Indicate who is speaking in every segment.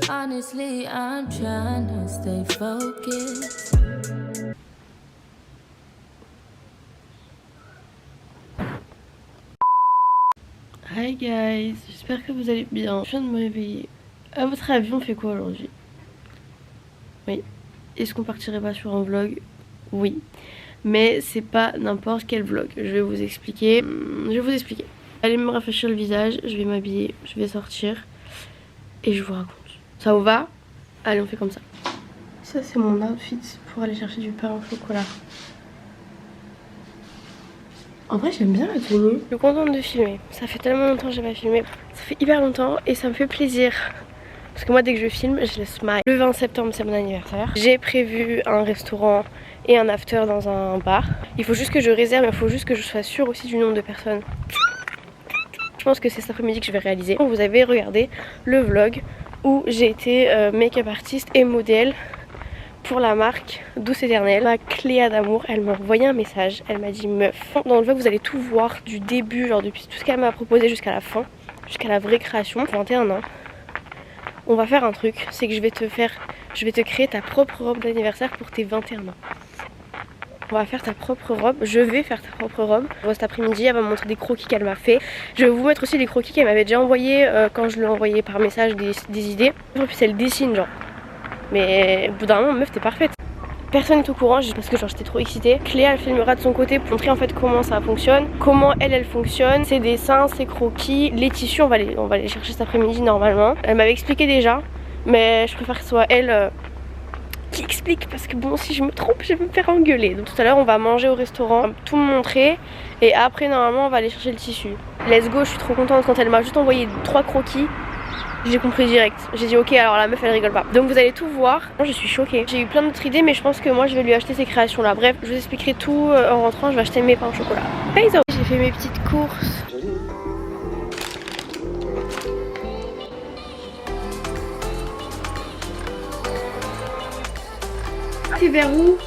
Speaker 1: Honestly, I'm trying to stay focused.
Speaker 2: Hi guys, j'espère que vous allez bien. Je viens de me réveiller. À votre avis, on fait quoi aujourd'hui? Oui. Est-ce qu'on partirait pas sur un vlog? Oui. Mais c'est pas n'importe quel vlog. Je vais vous expliquer. Allez me rafraîchir le visage, je vais m'habiller, je vais sortir et je vous raconte. Ça vous va? Allez, on fait comme ça. Ça, c'est mon outfit pour aller chercher du pain au chocolat. En vrai, j'aime bien la tenue. Je suis contente de filmer. Ça fait tellement longtemps que j'ai pas filmé. Ça fait hyper longtemps et ça me fait plaisir. Parce que moi, dès que je filme, je le smile. Le 20 septembre, c'est mon anniversaire. J'ai prévu un restaurant et un after dans un bar. Il faut juste que je réserve, il faut juste que je sois sûre aussi du nombre de personnes. Je pense que c'est cet après-midi que je vais réaliser. Vous avez regardé le vlog où j'ai été make-up artiste et modèle pour la marque Douce Éternelle. Ma Cléa d'amour, elle m'a envoyé un message, elle m'a dit meuf. Dans le vlog vous allez tout voir du début, genre depuis tout ce qu'elle m'a proposé jusqu'à la fin, jusqu'à la vraie création. 21 ans. On va faire un truc, c'est que je vais te créer ta propre robe d'anniversaire pour tes 21 ans. On va faire ta propre robe, je vais faire ta propre robe. Cet après-midi, elle va me montrer des croquis qu'elle m'a fait. Je vais vous mettre aussi les croquis qu'elle m'avait déjà envoyé quand je lui ai envoyé par message des idées. En plus elle dessine genre. Mais au bout d'un moment, meuf, t'es parfaite. Personne n'est au courant parce que genre j'étais trop excitée. Cléa elle filmera de son côté pour montrer en fait comment ça fonctionne, comment elle fonctionne, ses dessins, ses croquis, les tissus on va les chercher cet après-midi normalement. Elle m'avait expliqué déjà, mais je préfère que ce soit elle qui explique parce que bon si je me trompe je vais me faire engueuler. Donc tout à l'heure on va manger au restaurant, on va tout me montrer et après normalement on va aller chercher le tissu. Let's go, je suis trop contente quand elle m'a juste envoyé 3 croquis. J'ai compris direct, j'ai dit ok alors la meuf elle rigole pas. Donc vous allez tout voir, je suis choquée. J'ai eu plein d'autres idées mais je pense que moi je vais lui acheter ces créations là. Bref, je vous expliquerai tout en rentrant, je vais acheter mes pains au chocolat. Bisous. J'ai fait mes petites courses. T'es vers où?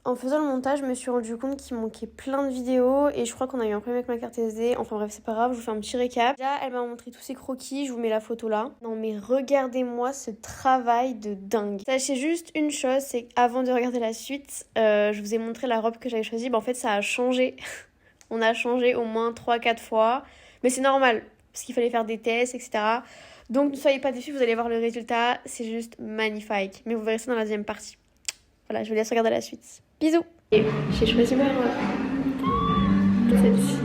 Speaker 2: En faisant le montage, je me suis rendu compte qu'il manquait plein de vidéos et je crois qu'on a eu un problème avec ma carte SD. Enfin bref, c'est pas grave, je vous fais un petit récap. Déjà, elle m'a montré tous ses croquis, je vous mets la photo là. Non mais regardez-moi ce travail de dingue. Sachez juste une chose, c'est qu'avant de regarder la suite, je vous ai montré la robe que j'avais choisie. En fait, ça a changé. On a changé au moins 3-4 fois. Mais c'est normal, parce qu'il fallait faire des tests, etc. Donc ne soyez pas déçus, vous allez voir le résultat. C'est juste magnifique. Mais vous verrez ça dans la deuxième partie. Voilà, je vous laisse regarder la suite. Bisous. Et j'ai choisi ma robe. Celle-ci.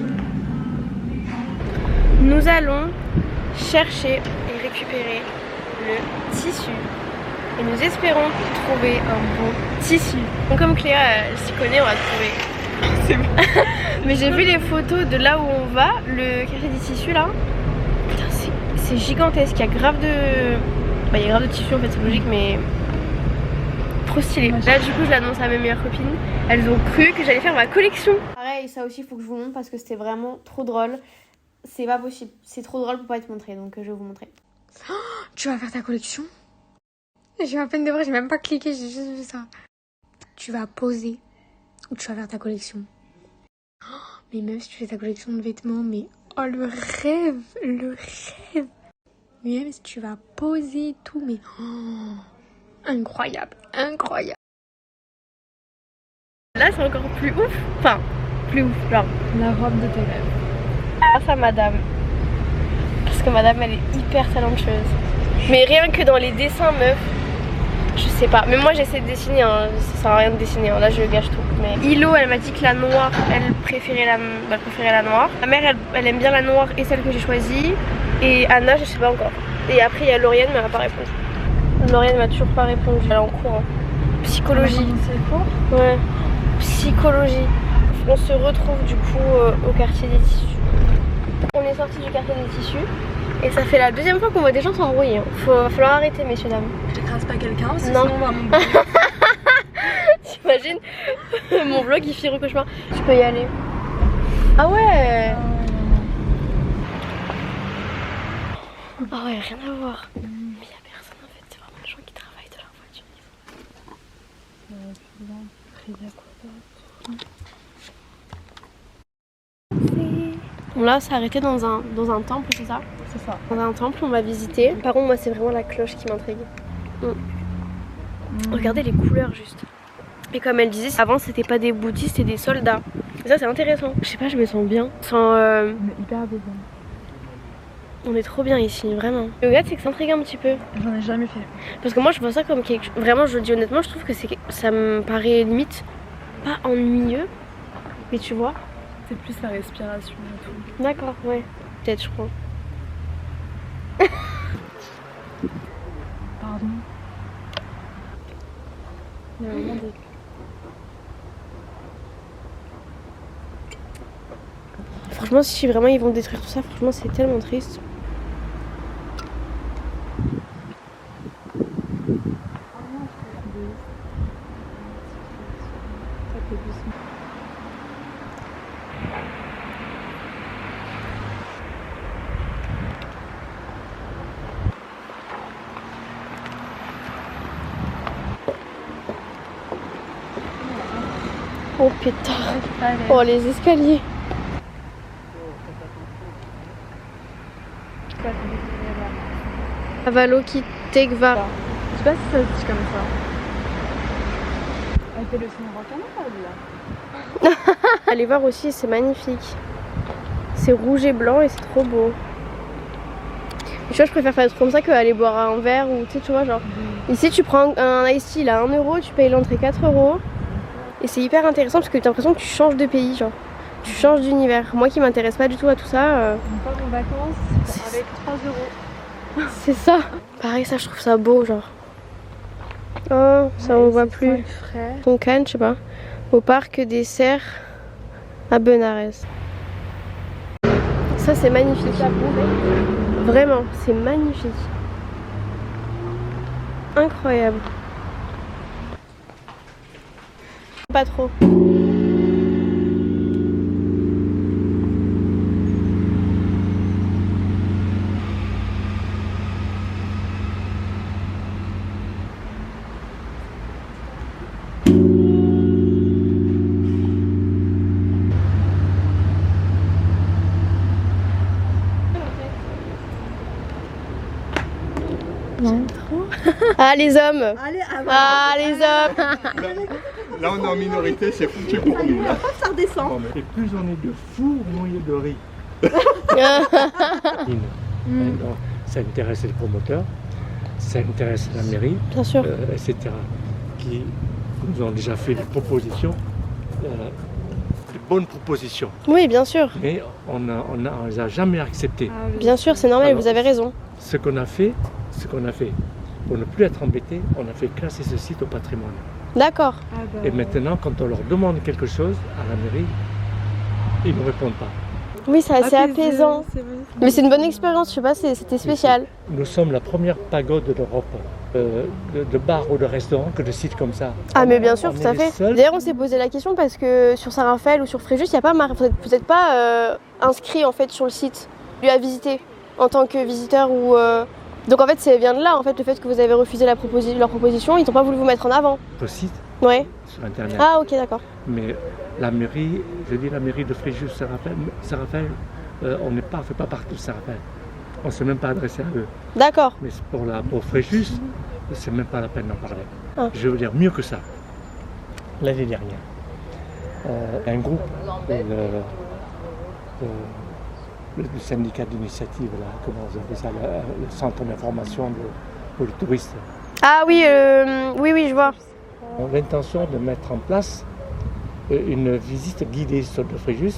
Speaker 2: Nous allons chercher et récupérer le tissu. Et nous espérons trouver un bon tissu. Donc comme Cléa elle s'y connaît, on va trouver. C'est bon. Mais j'ai vu les photos de là où on va, le quartier des tissus là. Putain, c'est gigantesque. Il y a grave de... Bah, il y a grave de tissu en fait, c'est logique, mais... trop stylé. Là du coup je l'annonce à mes meilleures copines. Elles ont cru que j'allais faire ma collection. Pareil, ça aussi il faut que je vous montre parce que c'était vraiment trop drôle. C'est pas possible, c'est trop drôle pour pas être montré, donc je vais vous montrer.
Speaker 3: Oh, tu vas faire ta collection? J'ai à peine de voir, j'ai même pas cliqué, j'ai juste vu ça. Tu vas poser ou tu vas faire ta collection? Oh, mais même si tu fais ta collection de vêtements, mais oh le rêve, le rêve. Mais même si tu vas poser et tout, mais oh, incroyable, incroyable.
Speaker 2: Là c'est encore plus ouf, enfin plus ouf, genre
Speaker 3: La robe de tes rêves.
Speaker 2: grâce à madame. Parce que madame elle est hyper talentueuse. Mais rien que dans les dessins meuf, je sais pas. Mais moi j'essaie de dessiner, hein. Ça sert à rien de dessiner, hein. Là je gâche tout. Mais Hilo elle m'a dit que la noire, elle préférait la noire. Ma mère elle aime bien la noire et celle que j'ai choisie. Et Anna je sais pas encore. Et après il y a Lauriane mais elle m'a pas répondu. Lauriane m'a toujours pas répondu, elle est en cours. Hein. Psychologie. Ouais. Psychologie. On se retrouve du coup au quartier des tissus. On est sorti du quartier des tissus et ça fait la deuxième fois qu'on voit des gens s'embrouiller. Va falloir arrêter messieurs dames.
Speaker 3: J'écrase pas quelqu'un,
Speaker 2: sinon on va m'embrouiller. T'imagines mon vlog il finit au cauchemar. Tu peux y aller. Ah ouais. Ah ouais, rien à voir. Mais y a personne en fait, c'est vraiment les gens qui travaillent de leur voiture. Bon là, on s'est arrêté dans un temple, c'est ça?
Speaker 4: C'est ça.
Speaker 2: Dans un temple, on va visiter. Par contre, moi, c'est vraiment la cloche qui m'intrigue. Regardez les couleurs juste. Et comme elle disait, avant c'était pas des bouddhistes, c'était des soldats. Et ça c'est intéressant. Je sais pas, je me sens bien.
Speaker 4: On est hyper bien.
Speaker 2: On est trop bien ici, vraiment. Le gars, c'est que ça intrigue un petit peu.
Speaker 4: J'en ai jamais fait.
Speaker 2: Parce que moi je vois ça comme quelque chose. Vraiment, je le dis honnêtement, je trouve que ça me paraît limite pas ennuyeux. Mais tu vois.
Speaker 4: C'est plus la respiration et tout.
Speaker 2: D'accord, ouais. Peut-être, je crois.
Speaker 4: Pardon. Il y a vraiment des...
Speaker 2: Franchement, si vraiment ils vont détruire tout ça, franchement, c'est tellement triste. Oh putain. Oh les escaliers. Avalokiteshvara.
Speaker 4: Je sais pas si ça se dit comme ça. Avec le cinéma là.
Speaker 2: Allez voir aussi, c'est magnifique. C'est rouge et blanc et c'est trop beau. Tu vois, je préfère faire des trucs comme ça qu'aller boire un verre ou tu vois, genre. Ici, tu prends un iced tea, il a 1 €, tu payes l'entrée 4 €. Et c'est hyper intéressant parce que tu as l'impression que tu changes de pays, genre. Tu changes d'univers. Moi qui m'intéresse pas du tout à tout ça.
Speaker 4: On part en vacances avec 3 €.
Speaker 2: C'est ça. Pareil, ça, je trouve ça beau, genre. Oh, ça on voit plus. Tonkan, je sais pas. Au parc des cerfs à Benares. Ça, c'est magnifique. Vraiment, c'est magnifique. Incroyable. Pas trop. Ah les hommes.
Speaker 5: Allez,
Speaker 2: Ah les hommes.
Speaker 6: Là, on est en minorité, c'est foutu pour nous. Là.
Speaker 5: ça redescend.
Speaker 6: Et plus on est de four mouillé de riz.
Speaker 7: Donc, ça intéresse les promoteurs, ça intéresse la mairie,
Speaker 2: Bien sûr.
Speaker 7: etc. qui nous ont déjà fait des propositions, de bonnes propositions,
Speaker 2: Oui, bien sûr.
Speaker 7: mais on ne les a jamais acceptées.
Speaker 2: Bien sûr, c'est normal,
Speaker 7: Alors,
Speaker 2: vous avez raison.
Speaker 7: Ce qu'on a fait, pour ne plus être embêté, on a fait classer ce site au patrimoine.
Speaker 2: D'accord.
Speaker 7: Et maintenant, quand on leur demande quelque chose à la mairie, ils ne répondent pas.
Speaker 2: Oui, c'est assez apaisant. Mais c'est une bonne expérience, je sais pas, c'était spécial.
Speaker 7: Nous sommes la première pagode d'Europe, de bars ou de restaurants que de sites comme ça.
Speaker 2: Ah mais bien sûr,
Speaker 7: On
Speaker 2: tout
Speaker 7: est
Speaker 2: à
Speaker 7: les
Speaker 2: fait.
Speaker 7: seuls.
Speaker 2: D'ailleurs, on s'est posé la question parce que sur Saint-Raphaël ou sur Fréjus, il y a pas vous n'êtes pas inscrit en fait sur le site, lui à visiter en tant que visiteur ou. Donc en fait, ça vient de là, en fait, le fait que vous avez refusé leur proposition, ils n'ont pas voulu vous mettre en avant.
Speaker 7: Notre site
Speaker 2: Ouais.
Speaker 7: sur Internet.
Speaker 2: Ah ok, d'accord.
Speaker 7: Mais la mairie, je dis la mairie de Fréjus, Saint-Raphaël, on n'est pas, fait pas partie de Saint-Raphaël. On ne s'est même pas adressé à eux.
Speaker 2: D'accord.
Speaker 7: Mais pour Fréjus, c'est même pas la peine d'en parler.
Speaker 2: Ah.
Speaker 7: Je veux dire mieux que ça. L'année dernière, un groupe, le syndicat d'initiative, là, comment vous appelez ça, le centre d'information pour les touristes,
Speaker 2: Ah oui, oui, je vois.
Speaker 7: ont l'intention de mettre en place une visite guidée sur le Fréjus.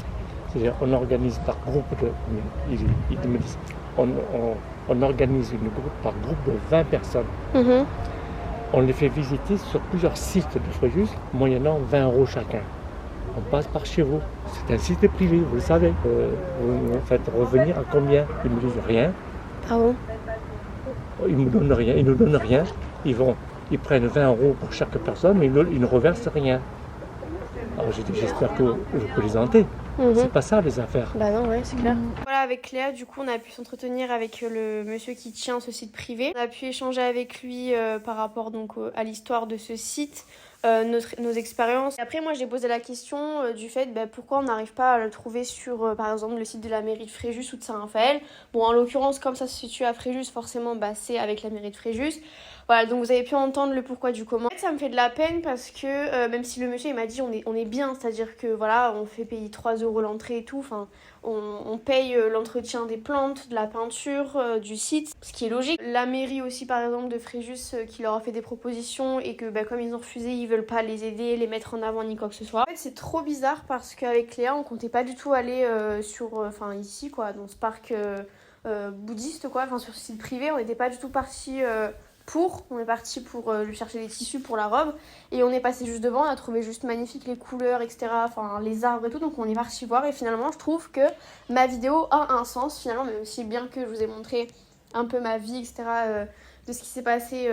Speaker 7: C'est-à-dire on organise par groupe ils me disent, on organise une groupe par groupe de 20 personnes.
Speaker 2: Mhm.
Speaker 7: On les fait visiter sur plusieurs sites de Fréjus, moyennant 20 € chacun. On passe par chez vous. C'est un site privé, vous le savez. Vous faites revenir à combien? Ils me disent rien.
Speaker 2: Pardon.
Speaker 7: Ils ne nous donnent rien. Ils prennent 20 € pour chaque personne, mais ils ne reversent rien. Alors j'ai dit, j'espère que vous plaisantez. C'est pas ça les affaires.
Speaker 2: Bah non, ouais, c'est clair. Voilà, avec Cléa, du coup, on a pu s'entretenir avec le monsieur qui tient ce site privé. On a pu échanger avec lui par rapport donc à l'histoire de ce site, nos expériences. Et après, moi, j'ai posé la question du fait pourquoi on n'arrive pas à le trouver sur, par exemple, le site de la mairie de Fréjus ou de Saint-Raphaël. Bon, en l'occurrence, comme ça se situe à Fréjus, forcément, c'est avec la mairie de Fréjus. Voilà, donc vous avez pu entendre le pourquoi du comment. En fait, ça me fait de la peine parce que même si le monsieur il m'a dit on est bien, c'est-à-dire que voilà, on fait payer 3 € l'entrée et tout, enfin on paye l'entretien des plantes, de la peinture, du site, ce qui est logique. La mairie aussi par exemple de Fréjus qui leur a fait des propositions et que comme ils ont refusé, ils veulent pas les aider, les mettre en avant ni quoi que ce soit. En fait, c'est trop bizarre parce qu'avec Léa, on comptait pas du tout aller ici quoi, dans ce parc bouddhiste quoi, sur ce site privé, on n'était pas du tout parti on est parti pour lui chercher des tissus pour la robe et on est passé juste devant, on a trouvé juste magnifique les couleurs etc, les arbres et tout, donc on est parti voir et finalement je trouve que ma vidéo a un sens finalement, même si bien que je vous ai montré un peu ma vie etc de ce qui s'est passé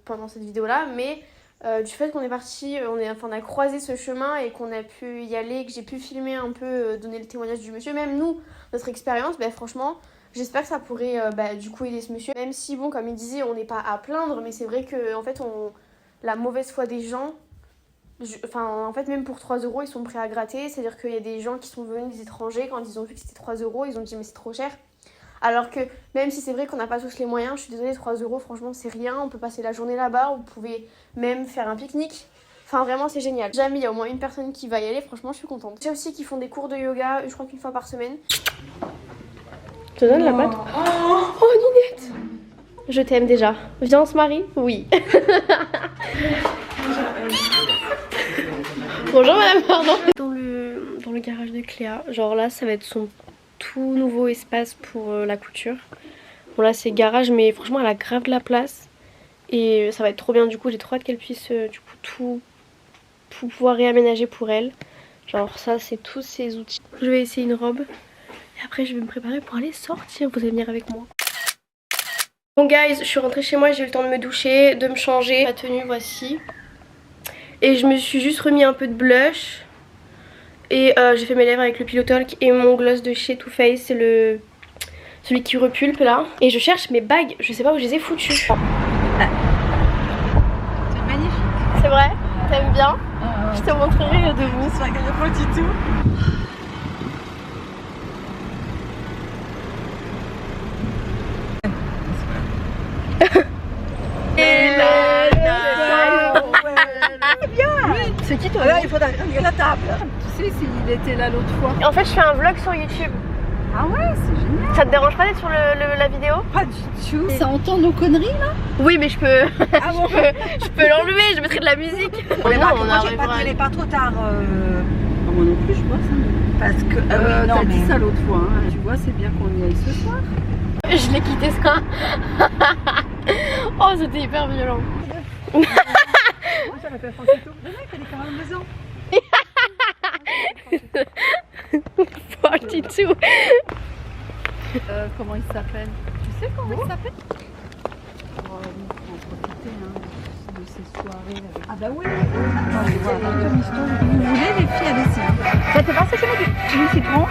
Speaker 2: pendant cette vidéo là, mais du fait qu'on est parti, on a croisé ce chemin et qu'on a pu y aller, que j'ai pu filmer un peu, donner le témoignage du monsieur, même nous, notre expérience, franchement j'espère que ça pourrait du coup aider ce monsieur. Même si bon, comme il disait, on n'est pas à plaindre, mais c'est vrai que en fait la mauvaise foi des gens, en fait même pour 3 € ils sont prêts à gratter. C'est-à-dire qu'il y a des gens qui sont venus, des étrangers, quand ils ont vu que c'était 3 €, ils ont dit mais c'est trop cher. Alors que même si c'est vrai qu'on n'a pas tous les moyens, je suis désolée, 3 € franchement c'est rien, on peut passer la journée là-bas, vous pouvez même faire un pique-nique. Enfin vraiment c'est génial. Jamais il y a au moins une personne qui va y aller, franchement je suis contente. J'ai aussi qui font des cours de yoga, je crois qu'une fois par semaine. Je te donne la pâte. Oh Ninette, je t'aime déjà. Viens on se marie? Oui. Bonjour madame, pardon. Dans le garage de Cléa, genre là ça va être son tout nouveau espace pour la couture. Bon là c'est garage mais franchement elle a grave de la place. Et ça va être trop bien, du coup j'ai trop hâte qu'elle puisse tout pouvoir réaménager pour elle. Genre ça c'est tous ses outils. Je vais essayer une robe. Et après je vais me préparer pour aller sortir, vous allez venir avec moi. Bon guys, je suis rentrée chez moi, j'ai eu le temps de me doucher, de me changer. Ma tenue voici. Et je me suis juste remis un peu de blush. Et j'ai fait mes lèvres avec le Pillow Talk et mon gloss de chez Too Faced, c'est celui qui repulpe là. Et je cherche mes bagues, je sais pas où je les ai foutues. C'est magnifique. C'est vrai? T'aimes bien? Je te montrerai de vous. Ça regarde pas du tout. C'est qui toi? Il faut arriver à la table.
Speaker 4: Tu sais s'il était là l'autre fois.
Speaker 2: En fait je fais un vlog sur YouTube.
Speaker 4: Ah ouais, c'est génial.
Speaker 2: Ça te dérange pas d'être sur la vidéo?
Speaker 4: Pas du tout. Ça entend nos conneries là?
Speaker 2: Oui mais je peux
Speaker 4: Ah bon?
Speaker 2: je peux l'enlever, je mettrai de la musique.
Speaker 4: Moi j'ai pas trop tard. Moi non plus je vois ça. Parce que t'as dit ça l'autre fois, hein. Tu vois c'est bien qu'on y aille ce soir.
Speaker 2: Je l'ai quitté ça. Oh c'était hyper violent.
Speaker 4: Moi j'avais fait Francito. Le mec il est quand même 2 ans.
Speaker 2: 42.
Speaker 4: Comment il s'appelle? Tu sais comment il s'appelle? On va profiter de ces soirées avec... Ah bah oui. Vous voulez les filles avec ça? Ça te passe chez moi du citron?